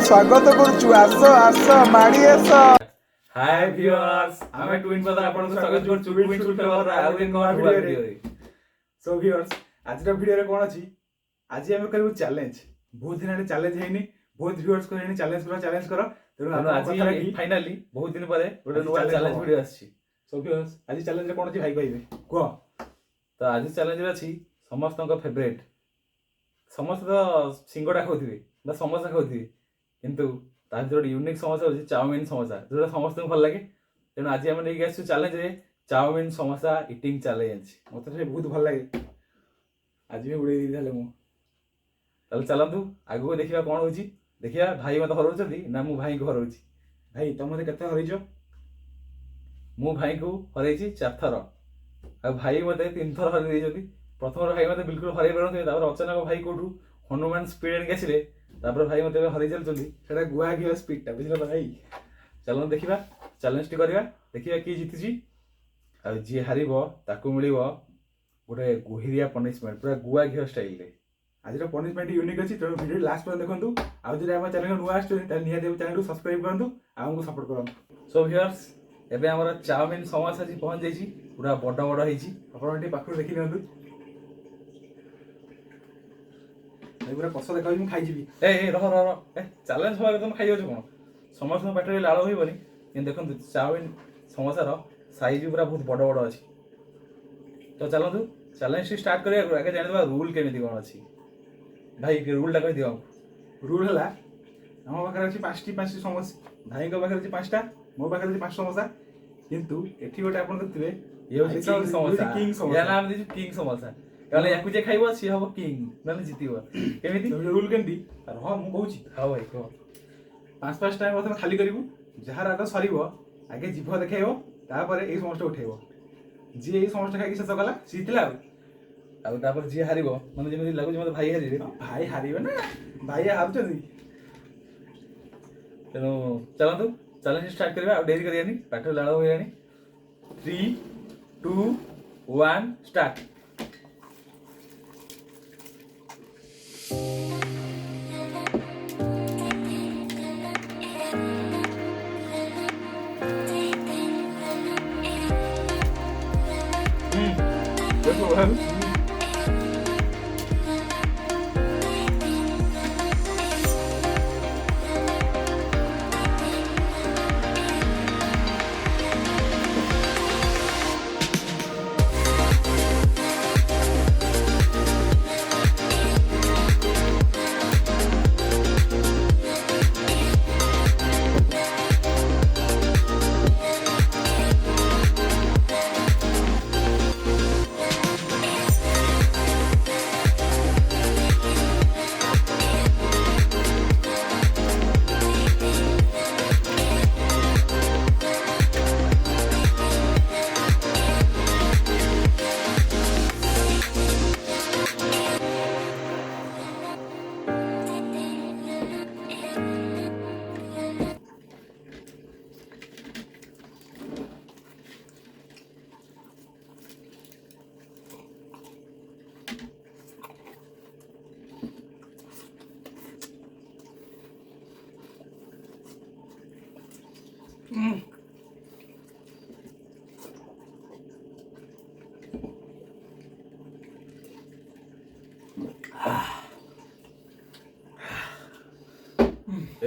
स्वागत करुचु आस आस माड़ी आस। हाय व्यूअर्स आमे ट्विन ब्रदर आपन स्वागत करछु ट्विन फ्लेवर आउ एक नवा वीडियो रे। सो व्यूअर्स आज रा वीडियो रे कोन अछि आज हम करबो चैलेंज। बहुत दिन आने चैलेंज हेनी बहुत व्यूअर्स को हेनी चैलेंज करो तेनु आज फाइनली बहुत दिन परे गोटे नवा चैलेंज वीडियो आछि। सो व्यूअर्स आज चैलेंज रे कोन अछि भाई कहबे को तो आज चैलेंज रे अछि समस्त का फेवरेट समस्त तो सिंगडा खाउथिबे बा समोसा खाउथिबे किंतु तार जो यूनिक समोसा होची चाउमिन समोसा जोटा समस्त को भल लागे तेनु आज हम नै गयसु चैलेंज रे चाउमिन समोसा ईटिंग चैलेंज मते बहुत भल लागे आज भी उड़े दी थाले मु ताल चलंतु आगो देखिबा कोन होची देखिबा भाई मते हरौचती ना मु भाई को हरौची भाई तुम मते केते हरैजो मु भाई को हरैची 4 थर आ भाई मते 3 थर हरै देजती प्रथम भाई मते बिल्कुल हरै परनथे तापर अचानक भाई कोठू हनुमान स्पीड एन गेसिले तापर भाई मते हरै चलचंदी सेटा गुआ गियो स्पीड ता बुझलो भाई चलो देखिबा चैलेंज टी करबा देखिबा की जीतुची आ जे हारिबो ताकू मिलिबो गोटे गोहिरिया पनिशमेंट पूरा गुआ घियो स्टाइल रे आज रो पनिशमेंट यूनिक अछि तो वीडियो लास्ट पर देखंतु आ जे हम चैनल को नुआ आछो त निहा देव चैनल को सब्सक्राइब करंतु आ हमको सपोर्ट करंतु। सो व्यूअर्स एबे हमरा चाउमिन समोसा जी पहुंच जाईची पूरा बड़ बड़ हेची आपण टी पाखु देखि नियंतु ए पूरा कस देखाइ मु खाइ जीबी ए रह रह रह ए चैलेंज होगा तुम खाइ जाछो कोन समस्त पेटरे लाळ होइबनी कि देखंतु चाउमिन समोसा रो साइज पूरा बहुत बड़ बड़ अछि तो चलंतु चैलेंज स्टार्ट करिया आगे जानि दबा रूल केमिति कोन अछि भाई के रूल टा कहि दियो रूल हला हम पाखरे अछि 5टी समोसा भाई को पाखरे अछि 5टा मो पाखरे अछि 5 समोसा किंतु एठी गोटे आपण देखथिबे ये होछि किंग समोसा या नाम दिछु किंग समोसा कहले याकु जे खाइबो सी हबो किंग नले जितिबो केमिति रूल केमिति अरे हां मु कहूची हां भाई को 5 टाइम प्रथम खाली करिवु जहार आगे सरीबो आगे जीभ देखाइबो तापर ए समोसा उठेइबो जे ए समोसा खाइ कि से सकला सीतला आ तापर जे हारिबो माने जेमिति लागु जे मते भाई हारिबे ना भाई हारचदी तेनो चलंतु चैलेंज स्टार्ट करबा आ डेरी करियानी पाठर लाळ होयानी 3 2 1 स्टार्ट देखो भाई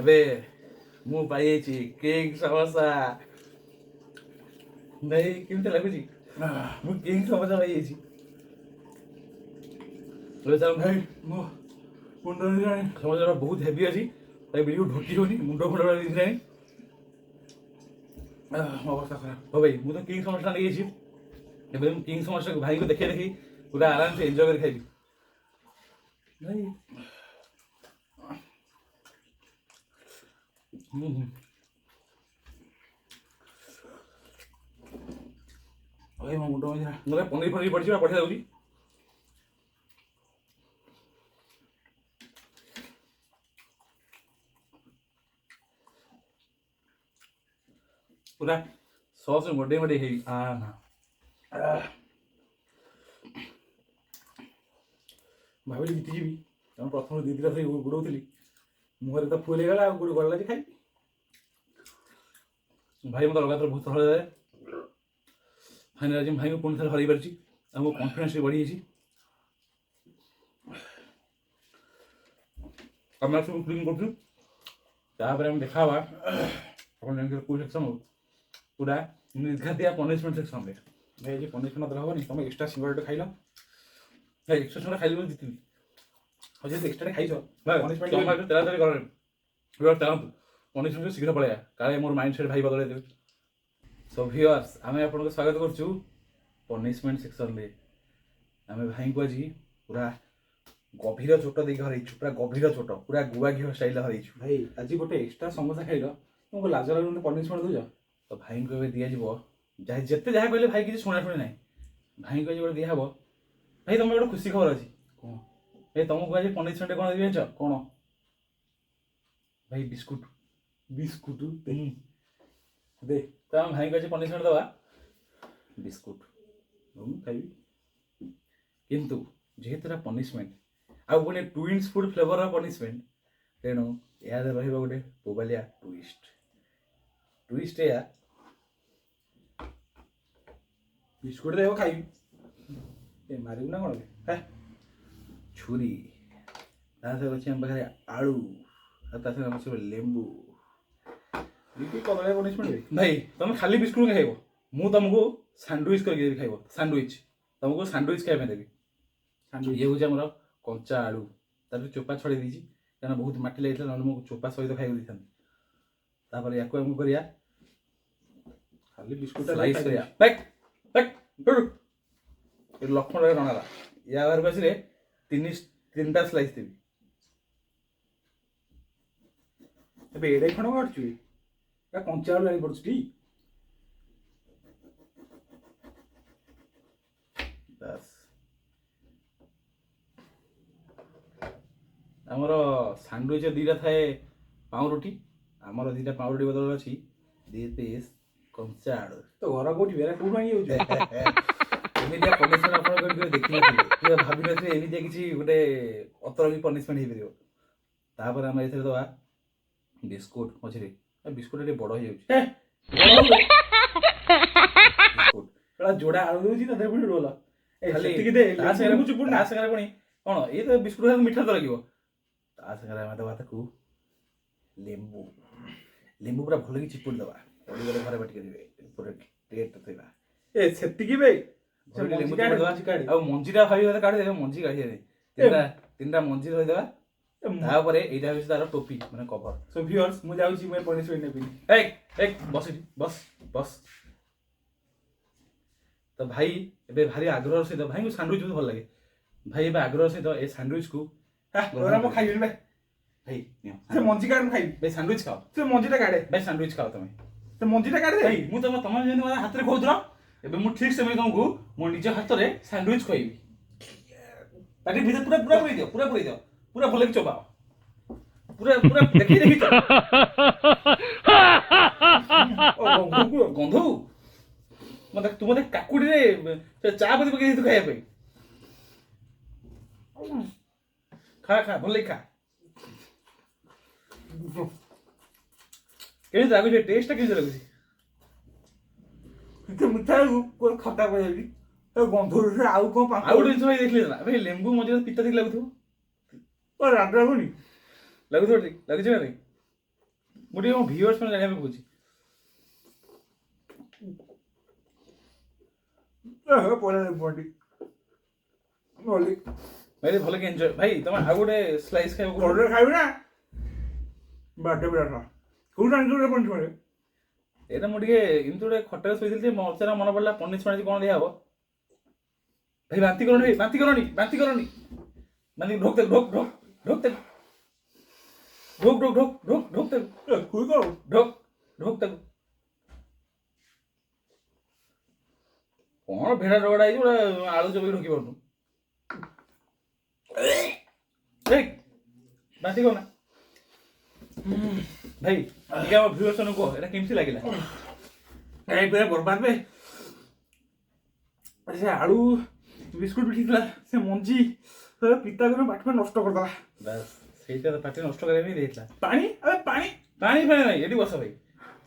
एबे मु पाइछि किंग समोसा भाई केमते लागुची मु किंग समोसा पाइछि रे चल भाई मो मुंडो जाने समोसा बहुत हेवी अछि ताई वीडियो ढोकी होनी मुंडो फुंडो दिस नै अवस्था खराब हो भाई मु तो किंग समोसा नै छि एबे मु किंग समोसा भाई को देखि देखि पूरा आराम से एन्जॉय कर खाइबी भाई भाई मो मुंडो में मोरे पनीर पनीर पड़छि बढ़िया लाଗୁଛି पूरा सॉस में मोटे मोटे है ना भाविली जीतिଯିବି କାରଣ ପ୍ରଥମରୁ ଦୁଇ ଦୁଇଟା ଧରି ବୁଡ଼ଉଥିଲି मुहर तो फुल गला गुड़ गला खाई भाई मत लगातार बहुत थर जाए फाइनाल आज भाई को पुणी थे हर पार्टी आम कन्फिडेन्स भी बढ़ी आम सब क्लीन कर देखा कौ सेक्शन हो पूरा निर्घातिया पनिशमेंट सेक्शन में भाई पनिशमेंट हेनी तुम एक्सट्रा सिंगल खाइल एक्सट्रा सिंगल खाइल जीतली और जब एक्सट्रा खाइछ पनिशमेंट तेरा कर पनिशमेंट शीघ्र पलैया काले मोर माइंड सेट भाई बदल देवे सो व्यूअर्स आम आपको स्वागत करछु पनिशमेंट सेक्शन में आम भाई को आज पूरा गभीर चोट दे हरइछु पूरा गभीर चोट पूरा गुआ घी स्टाइल हरइछु भाई आज गोटे एक्सट्रा समोसा खाइल तुमको लाज लागुन पनिशमेंट दउछ तो भाई को दिया जहाँ जिते जहाँ कहले भाई किसी शुणा शुणी ना भाई को गोटे दिहब भाई तुम गोटे खुशी खबर अच्छी कौन भाई तुमको आज पनिशमेंट कौन देवी जान कौन भाई बिस्कुट बिस्कुट दे तो आम भाई को आज पनिशमेंट दवा बिस्कुट खाइबी किंतु जेहेतु पनिशमेंट आउ गोटे ट्विन्स फूड फ्लेवर पनिशमेंट तेणु या रोटे बोबालिया ट्विस्ट या बिस्कुट देव खाइबी मारू ना कौन है छुरी अच्छे आम पाखे आलू और लेंबू कदलिया पनिशमेंट भाई तुम खाली बिस्कुट खाइब मु तुमको सैंडविच करके देवी खाइब सैंडविच तुमको सैंडविच खाइबा देवी ये हूँ आमर कंचा आलू तार चोपा छड़े दी क्या बहुत माटी लगे ना चोपा सहित खाई दी था या करिया खाली बिस्कुट स्लाइस करिया बैक बैक लक्ष्मण रणाला या बाहर आसिले तीन टा स्लाइस देवी ଏବେ ଏଡ଼େ ଖଣ୍ଡ କାଟୁଛୁ ଏଟା କଞ୍ଚା ଆଳୁ ଲାଗି ପଡୁଛି ଟି बस आमर सैंडविच दीटा थाए पाउरुटी आमर दीटा पाउरुटी बदल अच्छी दी पीस कंचा आलू तो घर कोठी बेरा कोठु आनी होउछ एमितिया पनिशमेंट आपण कोइ देखि नथिले भाबि नथिले एमितिया किछि गोटे अतरंगी पनिशमेंट हेइ परियो तापर हम एथरे दवा बिस्कुट मझिरे बिस्कुट टे बड़ हो बिस्कुट एड़ा जोड़ा आलू दोछि त पुणी रोल ए सेतिकि दे ता संगे पुणी कोन ए तो बिस्कुट मीठा तो लागिवो ता संगे हम दवा ताकू लेंबू लेंबू पूरा भल कि चिपुड़ दवा पड़ी गले घरे बाटी करिवे पूरा टेस्ट थइबा ए सेतिकि बे लेंबू दवा आ मंजीरा भाई काढी दे मंजी काढी दे तीनटा मंजी रहि दवा तापरे एटा होइछ तार टोपी माने कवर सो व्यूअर्स मु जाउछि मैं पनिशमेंट नेबी एक बस बस बस तो भाई एबे भारी आग्रह सहित भाई को सैंडविच बहुत भल लगे भाई एबे आग्रह सहित ए सैंडविच को तोरा म खाइबी बे भाई से मंजी काढ म खाइबी भाई सैंडविच खाओ से मंजीटा काढे भाई सैंडविच खाओ तुम से मंजीटा काढ दे भाई मु तुम जेन हाथ रे खोदरो एबे मु ठीक से तुमको मो निज हाथ रे सैंडविच खोइबी पाटी भीतर पूरा पूरा पूरी दियो पूरा भल कि चबाओ पूरा पूरा देखि तो ओ गंधु मत तुम मत काकुडी रे चा पति पके तू खाया पे खा खा भल खा के लागु जे टेस्ट के लागु ते मिठा को खट्टा पयली ए गंधु रे आउ को पा आउ टेंशन भाई देखले ना भाई लेंबू मजे पिता दिख लागु ओ राडा कोनी लागु थोड़ी लागु छै नहीं मुडी हम व्यूअर्स में जाने में पूछी ए पोला बॉडी बोली भाई भल के एंजॉय भाई तुम आ गोटे स्लाइस खाइबो ऑर्डर खाइबी ना बाटे बिराटा कोन आंजो रे पनिशमेंट एटा मुडी के इनतु गोटे खट्टा सोइदिल जे मचरा मन पड़ला पनिशमेंट कोन दिया हबो भाई बांती करनी माने ढोक तक ढोक तक ढोक तक कोई को ढोक तक कौन भेड़ा रगड़ा है गोटे आलू चबी ढोकी पारनु बांती करना भाई ठीक है व्यूअर्स को एटा केमती लागिला ए पूरा बर्बाद बे से आलू बिस्कुट भी ठीक से मंजी पिता को बाट में नष्ट कर दला बस ସେଇଟା ପାଟି ନଷ୍ଟ କରିବା ପାଇଁ ଦେଇଥିଲା। ପାଣି ଆବେ ପାଣି ପାଣି ପାଣି ନାହିଁ, ଏଠି ବସ ଭାଇ,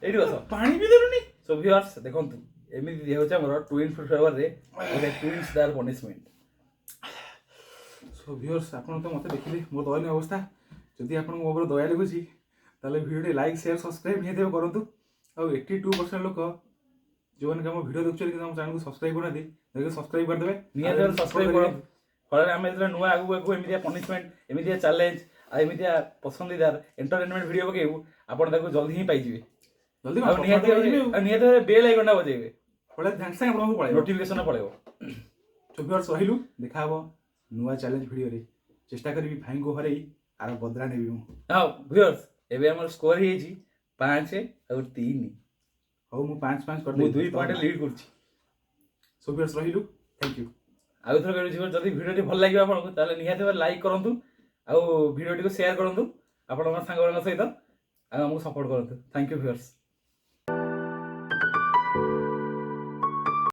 ଏଠି ବସ। ପାଣି ବି ଦେଲୁନି। ସୋ ଭିଉଅର୍ସ ଦେଖନ୍ତୁ, ଏମିତି ଦିଆହଉଛି ଆମର ଟ୍ୱିନ୍ ଫ୍ଲେଭରରେ ଗୋଟେ ଟ୍ୱିନ୍ସ ଦାର ପନିଶମେଣ୍ଟ। ସୋ ଭିଉଅର୍ସ ଆପଣ ତ ମୋତେ ଦେଖିଲେ ମୋର ଦୟନୀୟ ଅବସ୍ଥା। ଯଦି ଆପଣଙ୍କୁ ମୋ ଉପରେ ଦୟା ଲାଗୁଛି ତାହେଲେ ଭିଡ଼ିଓଟି ଲାଇକ୍ ସେୟାର ସବସ୍କ୍ରାଇବ୍ ନିହାତି ଭାବେ କରନ୍ତୁ। ଆଉ 82% ଲୋକ ଯେଉଁମାନେ ଆମ ଭିଡ଼ିଓ ଦେଖୁଛନ୍ତି କିନ୍ତୁ ଆମ ଚ୍ୟାନେଲକୁ ସବସ୍କ୍ରାଇବ୍ କରୁନାହାନ୍ତି, ଦୟାକରି ସବସ୍କ୍ରାଇବ୍ କରିଦେବେ। ନିହାତି ଭାବେ ସବସ୍କ୍ରାଇବ୍ କରନ୍ତୁ। ଫଳରେ ଆମେ ଯେତେବେଳେ ନୂଆ ଆଗକୁ ଏମିତିଆ ପନିଶମେଣ୍ଟ, ଏମିତିଆ ଚ୍ୟାଲେଞ୍ଜ ଆଉ ଏମିତିଆ ପସନ୍ଦିଦାର ଏଣ୍ଟରଟେନମେଣ୍ଟ ଭିଡ଼ିଓ ପକେଇବୁ, ଆପଣ ତାକୁ ଜଲ୍ଦି ହିଁ ପାଇଯିବେ। ଜଲ୍ଦି ଆଉ ନିହାତି ଭାବେ ବେଲ୍ ଆଇକନଟା ବଜେଇବେ, ଫଳରେ ସାଙ୍ଗେ ସାଙ୍ଗେ ଆପଣଙ୍କୁ ପଳେଇବ, ନୋଟିଫିକେସନ ପଳେଇବ। ସୋ ଭିଉଅର୍ସ ରହିଲୁ, ଦେଖା ହବ ନୂଆ ଚ୍ୟାଲେଞ୍ଜ ଭିଡ଼ିଓରେ। ଚେଷ୍ଟା କରିବି ଭାଇଙ୍କୁ ହରେଇ ଆର ବଦଳା ନେବି ମୁଁ। ହଁ ଭିଉଅର୍ସ, ଏବେ ଆମର ସ୍କୋର ହେଇଯାଇଛି 5 ଆଉ 3। ହଉ ମୁଁ 5-5 ମୁଁ କରିଦେବି, 2 ପଏଣ୍ଟ ଲିଡ୍ କରୁଛି। ସୋ ଭିଉଅର୍ସ ରହିଲୁ, ଥ୍ୟାଙ୍କ ୟୁ। ଆଉ ଥରେ କହିବି, ଯଦି ଭିଡ଼ିଓଟି ଭଲ ଲାଗିବ ଆପଣଙ୍କୁ ତାହେଲେ ନିହାତି ଭାବେ ଲାଇକ୍ କରନ୍ତୁ, ଆଉ ଭିଡ଼ିଓଟିକୁ ସେୟାର କରନ୍ତୁ ଆପଣଙ୍କ ସାଙ୍ଗମାନଙ୍କ ସହିତ, ଆଉ ଆମକୁ ସପୋର୍ଟ କରନ୍ତୁ। Thank you viewers.